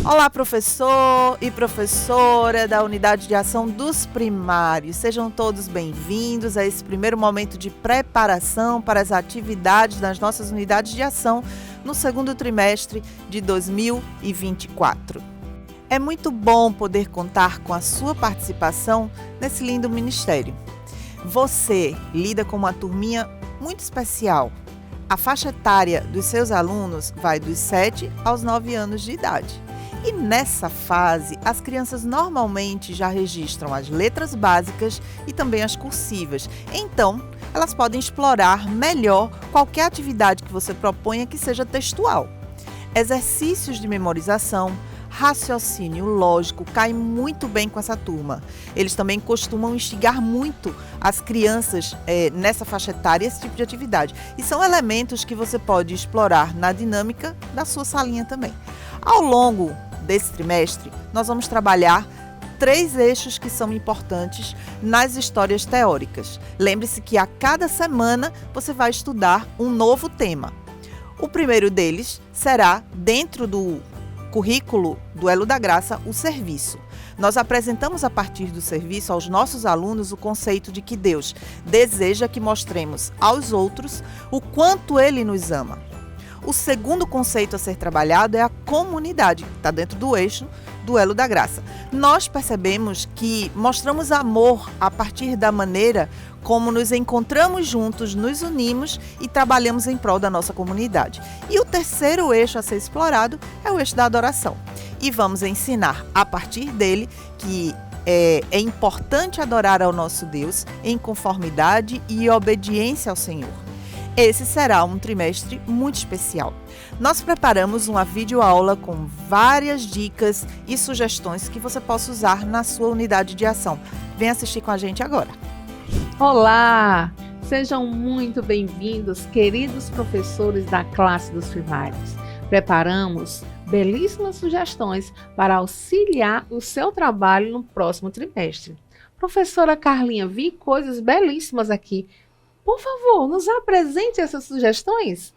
Olá, professor e professora da Unidade de Ação dos Primários. Sejam todos bem-vindos a esse primeiro momento de preparação para as atividades das nossas unidades de ação no segundo trimestre de 2024. É muito bom poder contar com a sua participação nesse lindo ministério. Você lida com uma turminha muito especial. A faixa etária dos seus alunos vai dos 7 aos 9 anos de idade. E nessa fase, as crianças normalmente já registram as letras básicas e também as cursivas. Então, elas podem explorar melhor qualquer atividade que você proponha que seja textual. Exercícios de memorização, raciocínio lógico caem muito bem com essa turma. Eles também costumam instigar muito as crianças nessa faixa etária esse tipo de atividade. E são elementos que você pode explorar na dinâmica da sua salinha também. Ao longo desse trimestre, nós vamos trabalhar 3 eixos que são importantes nas histórias teóricas. Lembre-se que a cada semana você vai estudar um novo tema. O primeiro deles será, dentro do currículo do Elo da Graça, o serviço. Nós apresentamos a partir do serviço aos nossos alunos o conceito de que Deus deseja que mostremos aos outros o quanto Ele nos ama. O segundo conceito a ser trabalhado é a comunidade, que está dentro do eixo do Elo da Graça. Nós percebemos que mostramos amor a partir da maneira como nos encontramos juntos, nos unimos e trabalhamos em prol da nossa comunidade. E o terceiro eixo a ser explorado é o eixo da adoração. E vamos ensinar a partir dele que é importante adorar ao nosso Deus em conformidade e obediência ao Senhor. Esse será um trimestre muito especial. Nós preparamos uma videoaula com várias dicas e sugestões que você possa usar na sua unidade de ação. Vem assistir com a gente agora. Olá! Sejam muito bem-vindos, queridos professores da classe dos primários. Preparamos belíssimas sugestões para auxiliar o seu trabalho no próximo trimestre. Professora Carlinha, vi coisas belíssimas aqui. Por favor, nos apresente essas sugestões.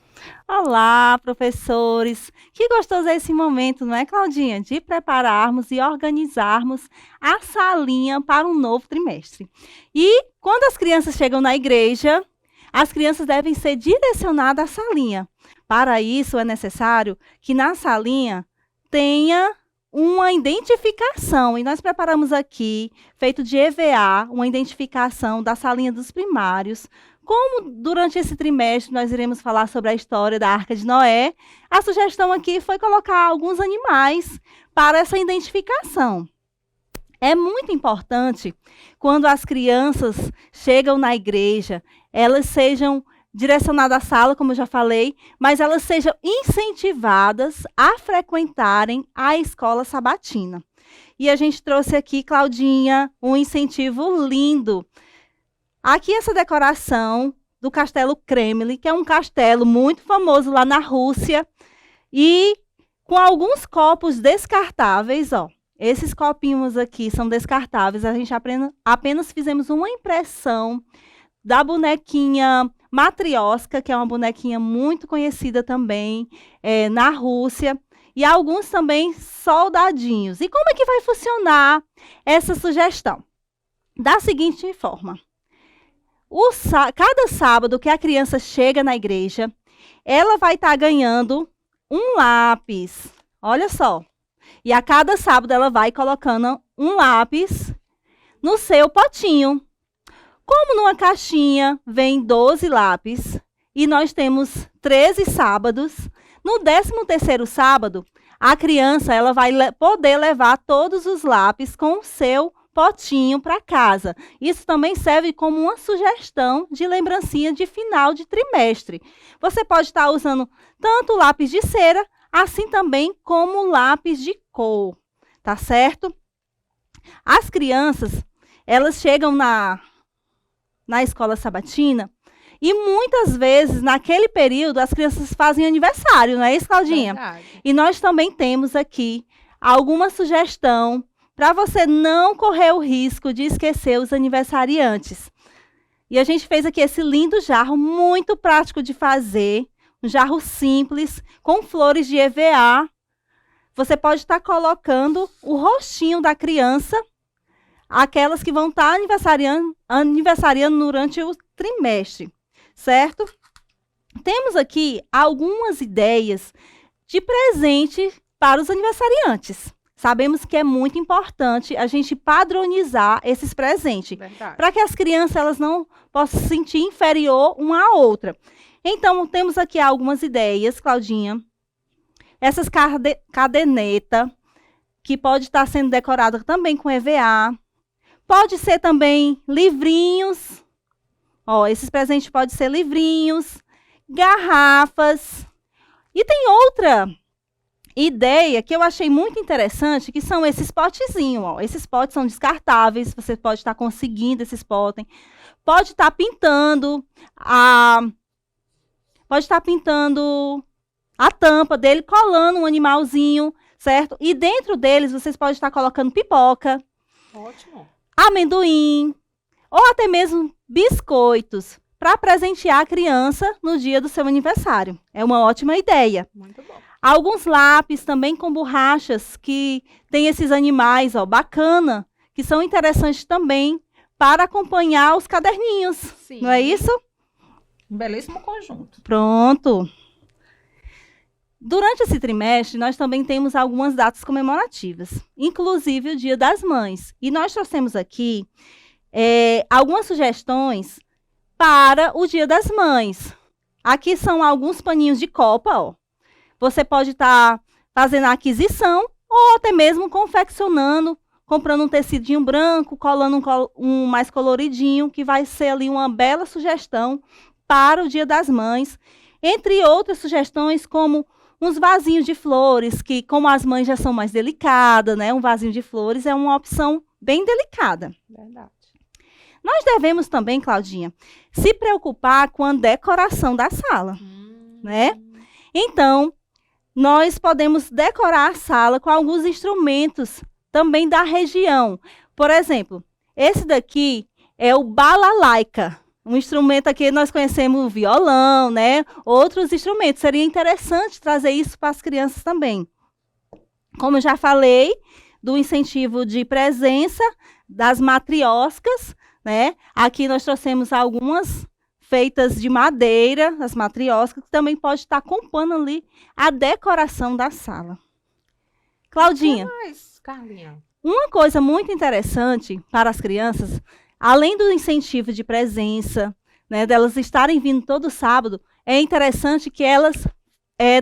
Olá, professores! Que gostoso é esse momento, não é, Claudinha? De prepararmos e organizarmos a salinha para um novo trimestre. E quando as crianças chegam na igreja, as crianças devem ser direcionadas à salinha. Para isso, é necessário que na salinha tenha uma identificação, e nós preparamos aqui, feito de EVA, uma identificação da salinha dos primários. Como durante esse trimestre nós iremos falar sobre a história da Arca de Noé, a sugestão aqui foi colocar alguns animais para essa identificação. É muito importante, quando as crianças chegam na igreja, elas sejam direcionadas à sala, como eu já falei, mas elas sejam incentivadas a frequentarem a escola sabatina. E a gente trouxe aqui, Claudinha, um incentivo lindo. Aqui essa decoração do Castelo Kremlin, que é um castelo muito famoso lá na Rússia, e com alguns copos descartáveis, ó. Esses copinhos aqui são descartáveis, a gente apenas fizemos uma impressão da bonequinha Matrioska, que é uma bonequinha muito conhecida também na Rússia, e alguns também soldadinhos. E como é que vai funcionar essa sugestão? Da seguinte forma: cada sábado que a criança chega na igreja, ela vai estar ganhando um lápis. Olha só. E a cada sábado ela vai colocando um lápis no seu potinho. Como numa caixinha vem 12 lápis e nós temos 13 sábados, no 13º sábado, a criança ela vai poder levar todos os lápis com o seu potinho para casa. Isso também serve como uma sugestão de lembrancinha de final de trimestre. Você pode estar usando tanto lápis de cera, assim também como lápis de cor, tá certo? As crianças, elas chegam na escola sabatina e muitas vezes, naquele período, as crianças fazem aniversário, não é isso, Claudinha? Verdade. E nós também temos aqui alguma sugestão para você não correr o risco de esquecer os aniversariantes. E a gente fez aqui esse lindo jarro, muito prático de fazer, um jarro simples, com flores de EVA. você pode estar colocando o rostinho da criança, aquelas que vão estar aniversariando durante o trimestre, certo? Temos aqui algumas ideias de presente para os aniversariantes. Sabemos que é muito importante a gente padronizar esses presentes, para que as crianças elas não possam se sentir inferior uma à outra. Então, temos aqui algumas ideias, Claudinha. Essas caderneta, que pode estar sendo decorada também com EVA. Pode ser também livrinhos. Ó, esses presentes podem ser livrinhos, garrafas. E tem outra ideia que eu achei muito interessante, que são esses potezinhos, ó. Esses potes são descartáveis, você pode estar conseguindo esses potes. Pode estar pintando a tampa dele, colando um animalzinho, certo? E dentro deles, vocês podem estar colocando pipoca. Ótimo. Amendoim, ou até mesmo biscoitos, para presentear a criança no dia do seu aniversário. É uma ótima ideia. Muito bom. Alguns lápis também com borrachas que tem esses animais, ó, bacana, que são interessantes também para acompanhar os caderninhos. Sim. Não é isso? Um belíssimo conjunto. Pronto. Durante esse trimestre, nós também temos algumas datas comemorativas, inclusive o Dia das Mães. E nós trouxemos aqui algumas sugestões para o Dia das Mães. Aqui são alguns paninhos de copa, ó. Você pode estar fazendo a aquisição ou até mesmo confeccionando, comprando um tecidinho branco, colando um mais coloridinho, que vai ser ali uma bela sugestão para o Dia das Mães. Entre outras sugestões, como uns vasinhos de flores, que como as mães já são mais delicadas, né? Um vasinho de flores é uma opção bem delicada. Verdade. Nós devemos também, Claudinha, se preocupar com a decoração da sala, né? Então, nós podemos decorar a sala com alguns instrumentos também da região. Por exemplo, esse daqui é o balalaica. Um instrumento aqui, nós conhecemos o violão, né? Outros instrumentos. Seria interessante trazer isso para as crianças também. Como eu já falei, do incentivo de presença das matrioscas, né? Aqui nós trouxemos algumas feitas de madeira, as matrioscas, que também pode estar compondo ali a decoração da sala. Claudinha, O que mais, Carlinha? uma coisa muito interessante para as crianças, além do incentivo de presença, né, delas estarem vindo todo sábado, é interessante que elas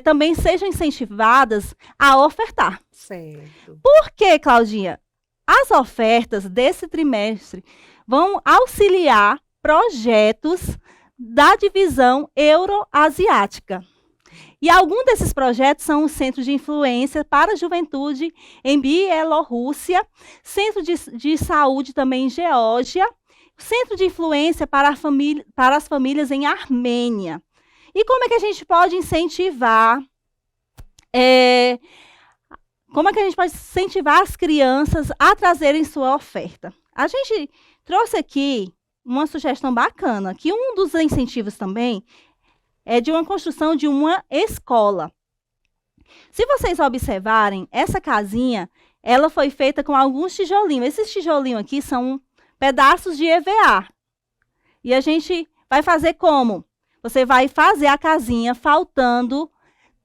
também sejam incentivadas a ofertar. Certo. Por quê, Claudinha? As ofertas desse trimestre vão auxiliar projetos da divisão euroasiática. E alguns desses projetos são o Centro de Influência para a Juventude em Bielorrússia, Centro de Saúde também em Geórgia, Centro de Influência para as famílias em Armênia. E como é que a gente pode incentivar? Como é que a gente pode incentivar as crianças a trazerem sua oferta? A gente trouxe aqui uma sugestão bacana, que um dos incentivos também é de uma construção de uma escola. Se vocês observarem, essa casinha, ela foi feita com alguns tijolinhos. Esses tijolinhos aqui são pedaços de EVA. E a gente vai fazer como? Você vai fazer a casinha faltando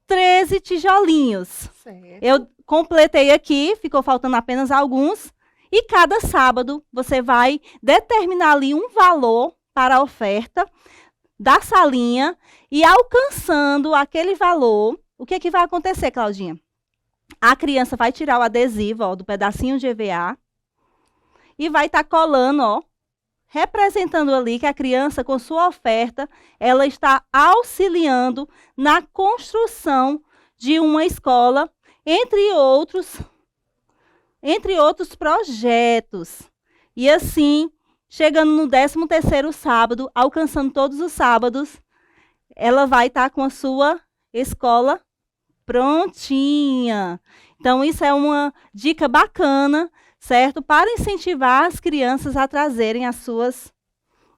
13 tijolinhos. Certo. Eu completei aqui, ficou faltando apenas alguns. E cada sábado você vai determinar ali um valor para a oferta da salinha e alcançando aquele valor, o que vai acontecer, Claudinha? A criança vai tirar o adesivo, ó, do pedacinho de EVA e vai estar colando, ó, representando ali que a criança, com sua oferta, ela está auxiliando na construção de uma escola, entre outros projetos. E assim, chegando no 13º sábado, alcançando todos os sábados, ela vai estar com a sua escola prontinha. Então, isso é uma dica bacana, certo? Para incentivar as crianças a trazerem as suas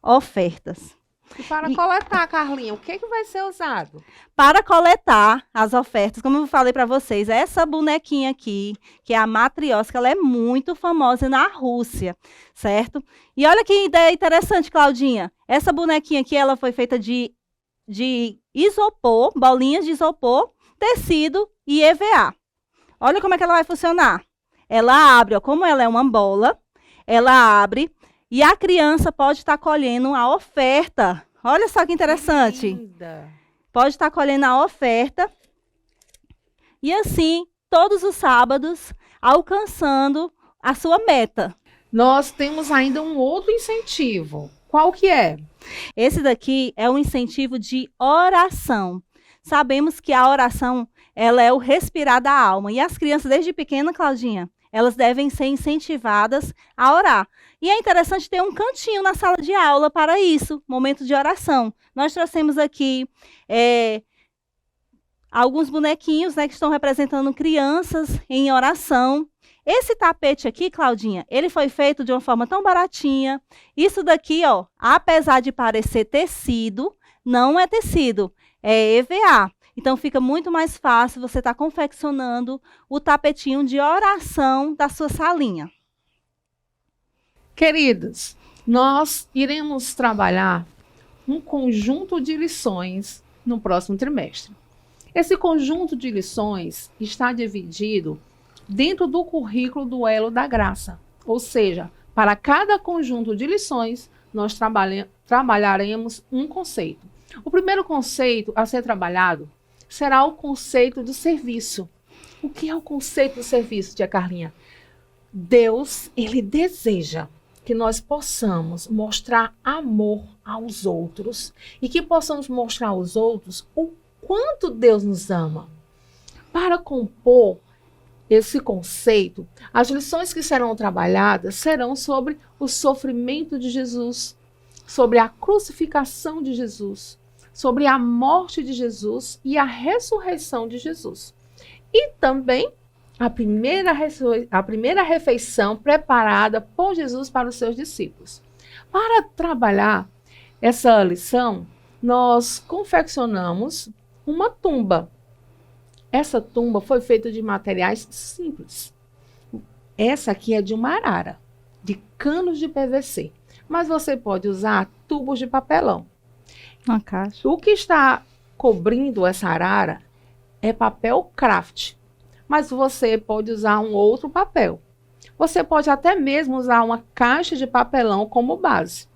ofertas. E para coletar, Carlinha, o que vai ser usado? Para coletar as ofertas, como eu falei para vocês, essa bonequinha aqui, que é a Matrioska, ela é muito famosa na Rússia, certo? E olha que ideia interessante, Claudinha. Essa bonequinha aqui, ela foi feita de isopor, bolinhas de isopor, tecido e EVA. Olha como é que ela vai funcionar. Ela abre, ó, como ela é uma bola, ela abre e a criança pode estar colhendo a oferta. Olha só que interessante. Linda. Pode estar colhendo a oferta e assim, todos os sábados, alcançando a sua meta. Nós temos ainda um outro incentivo. Qual que é? Esse daqui é um incentivo de oração. Sabemos que a oração, ela é o respirar da alma. E as crianças, desde pequena, Claudinha, elas devem ser incentivadas a orar. E é interessante ter um cantinho na sala de aula para isso, momento de oração. Nós trouxemos aqui alguns bonequinhos, né, que estão representando crianças em oração. Esse tapete aqui, Claudinha, ele foi feito de uma forma tão baratinha. Isso daqui, ó, apesar de parecer tecido, não é tecido, é EVA. Então, fica muito mais fácil você estar confeccionando o tapetinho de oração da sua salinha. Queridos, nós iremos trabalhar um conjunto de lições no próximo trimestre. Esse conjunto de lições está dividido dentro do currículo do Elo da Graça. Ou seja, para cada conjunto de lições, nós trabalharemos um conceito. O primeiro conceito a ser trabalhado será o conceito do serviço. O que é o conceito do serviço, tia Carlinha? Deus, ele deseja que nós possamos mostrar amor aos outros e que possamos mostrar aos outros o quanto Deus nos ama. Para compor esse conceito, as lições que serão trabalhadas serão sobre o sofrimento de Jesus, sobre a crucificação de Jesus, sobre a morte de Jesus e a ressurreição de Jesus. E também a primeira refeição preparada por Jesus para os seus discípulos. Para trabalhar essa lição, nós confeccionamos uma tumba. Essa tumba foi feita de materiais simples. Essa aqui é de uma arara, de canos de PVC. Mas você pode usar tubos de papelão. Uma caixa. O que está cobrindo essa arara é papel craft. Mas você pode usar um outro papel. Você pode até mesmo usar uma caixa de papelão como base.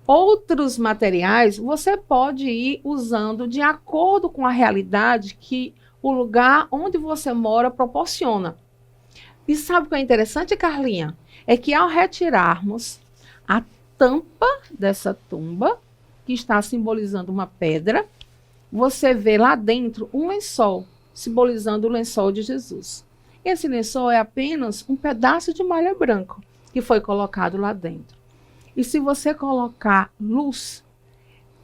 Outros materiais você pode ir usando de acordo com a realidade que o lugar onde você mora proporciona. E sabe o que é interessante, Carlinha? É que ao retirarmos a tampa dessa tumba, que está simbolizando uma pedra, você vê lá dentro um lençol, simbolizando o lençol de Jesus. Esse lençol é apenas um pedaço de malha branca que foi colocado lá dentro. E se você colocar luz,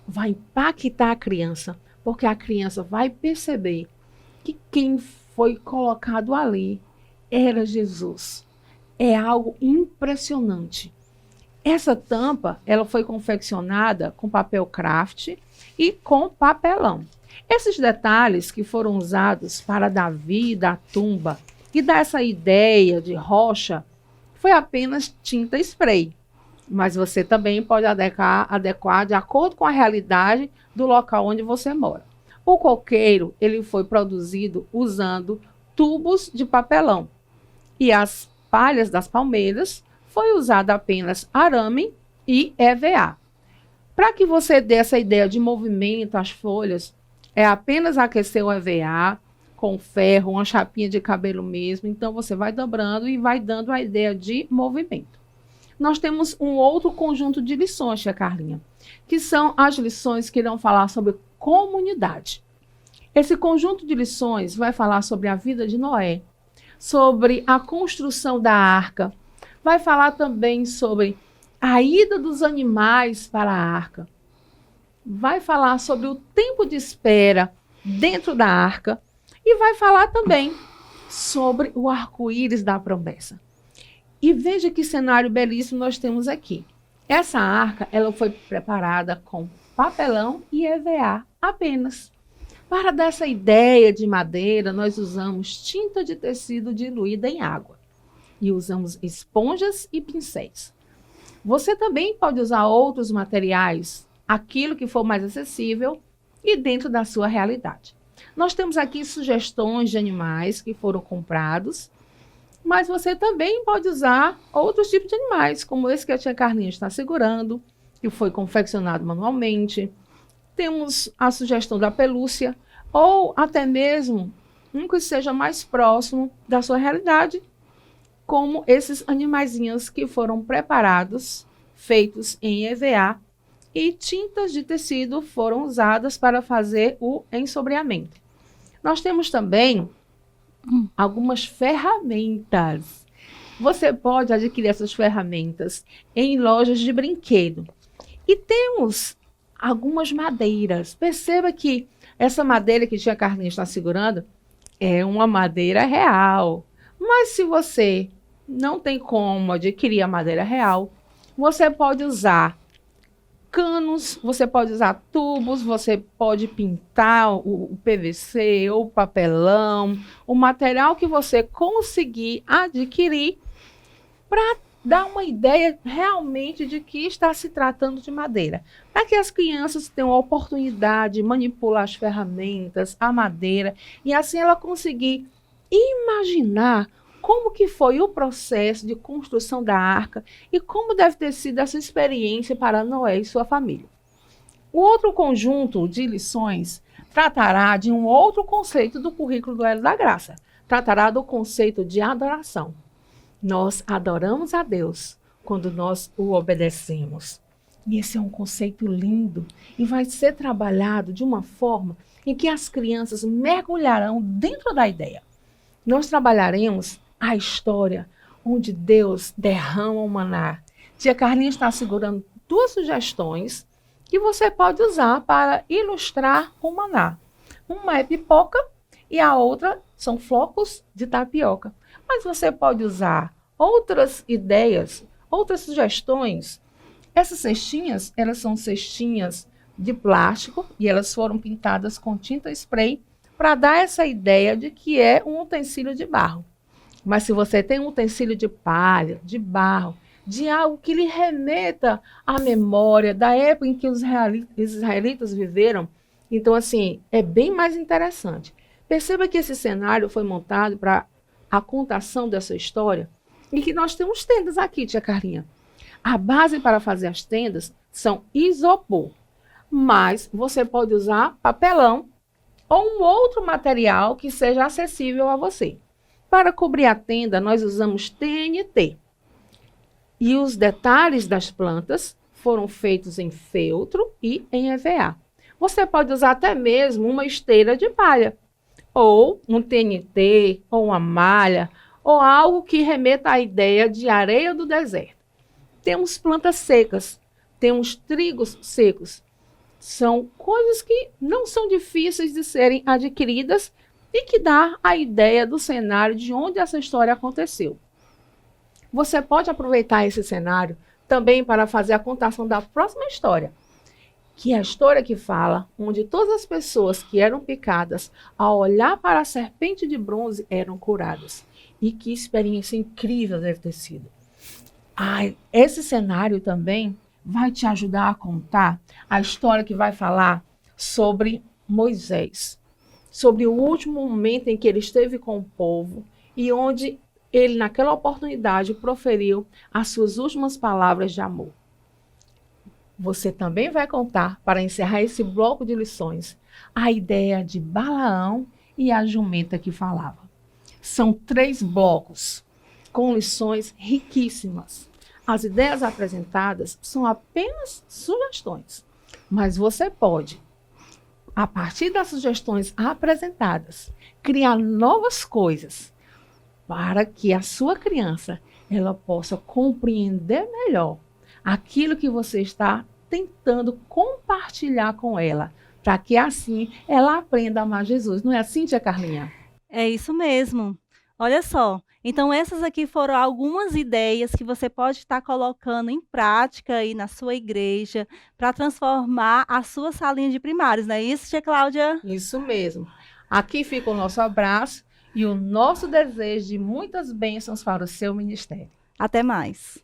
vai impactar a criança, porque a criança vai perceber que quem foi colocado ali era Jesus. É algo impressionante. Essa tampa, ela foi confeccionada com papel craft e com papelão. Esses detalhes que foram usados para dar vida à tumba e dar essa ideia de rocha, foi apenas tinta spray. Mas você também pode adequar de acordo com a realidade do local onde você mora. O coqueiro, ele foi produzido usando tubos de papelão. E as palhas das palmeiras foi usada apenas arame e EVA. Para que você dê essa ideia de movimento às folhas, é apenas aquecer o EVA com ferro, uma chapinha de cabelo mesmo. Então, você vai dobrando e vai dando a ideia de movimento. Nós temos um outro conjunto de lições, tia Carlinha, que são as lições que irão falar sobre comunidade. Esse conjunto de lições vai falar sobre a vida de Noé, sobre a construção da arca, vai falar também sobre a ida dos animais para a arca, vai falar sobre o tempo de espera dentro da arca e vai falar também sobre o arco-íris da promessa. E veja que cenário belíssimo nós temos aqui. Essa arca, ela foi preparada com papelão e EVA apenas. Para dar essa ideia de madeira, nós usamos tinta de tecido diluída em água e usamos esponjas e pincéis. Você também pode usar outros materiais, aquilo que for mais acessível e dentro da sua realidade. Nós temos aqui sugestões de animais que foram comprados, mas você também pode usar outros tipos de animais, como esse que a tia Carlinha está segurando, que foi confeccionado manualmente. Temos a sugestão da pelúcia, ou até mesmo um que seja mais próximo da sua realidade, como esses animaizinhos que foram preparados, feitos em EVA, e tintas de tecido foram usadas para fazer o ensobreamento. Nós temos também algumas ferramentas. Você pode adquirir essas ferramentas em lojas de brinquedo. E temos algumas madeiras. Perceba que essa madeira que a tia Carlinha está segurando é uma madeira real. Mas se você não tem como adquirir a madeira real, você pode usar canos, você pode usar tubos, você pode pintar o PVC ou o papelão, o material que você conseguir adquirir para dar uma ideia realmente de que está se tratando de madeira. Para que as crianças tenham a oportunidade de manipular as ferramentas, a madeira, e assim ela conseguir imaginar como que foi o processo de construção da arca e como deve ter sido essa experiência para Noé e sua família. O outro conjunto de lições tratará de um outro conceito do currículo do Hélio da Graça. Tratará do conceito de adoração. Nós adoramos a Deus quando nós o obedecemos. E esse é um conceito lindo e vai ser trabalhado de uma forma em que as crianças mergulharão dentro da ideia. Nós trabalharemos a história onde Deus derrama o maná. Tia Carlinha está segurando 2 sugestões que você pode usar para ilustrar o maná. Uma é pipoca e a outra são flocos de tapioca. Mas você pode usar outras ideias, outras sugestões. Essas cestinhas, elas são cestinhas de plástico e elas foram pintadas com tinta spray para dar essa ideia de que é um utensílio de barro. Mas se você tem um utensílio de palha, de barro, de algo que lhe remeta à memória da época em que os israelitas viveram, então, assim, é bem mais interessante. Perceba que esse cenário foi montado para a contação dessa história e que nós temos tendas aqui, tia Carlinha. A base para fazer as tendas são isopor, mas você pode usar papelão ou um outro material que seja acessível a você. Para cobrir a tenda, nós usamos TNT. E os detalhes das plantas foram feitos em feltro e em EVA. Você pode usar até mesmo uma esteira de palha, ou um TNT, ou uma malha, ou algo que remeta à ideia de areia do deserto. Temos plantas secas, temos trigos secos. São coisas que não são difíceis de serem adquiridas e que dá a ideia do cenário de onde essa história aconteceu. Você pode aproveitar esse cenário também para fazer a contação da próxima história, que é a história que fala onde todas as pessoas que eram picadas, ao olhar para a serpente de bronze, eram curadas. E que experiência incrível deve ter sido. Esse cenário também vai te ajudar a contar a história que vai falar sobre Moisés, sobre o último momento em que ele esteve com o povo e onde ele, naquela oportunidade, proferiu as suas últimas palavras de amor. Você também vai contar, para encerrar esse bloco de lições, a ideia de Balaão e a jumenta que falava. São 3 blocos com lições riquíssimas. As ideias apresentadas são apenas sugestões, mas você pode, a partir das sugestões apresentadas, criar novas coisas para que a sua criança ela possa compreender melhor aquilo que você está tentando compartilhar com ela, para que assim ela aprenda a amar Jesus. Não é assim, tia Carlinha? É isso mesmo. Olha só, então essas aqui foram algumas ideias que você pode estar colocando em prática aí na sua igreja para transformar a sua salinha de primários, não é isso, tia Cláudia? Isso mesmo. Aqui fica o nosso abraço e o nosso desejo de muitas bênçãos para o seu ministério. Até mais.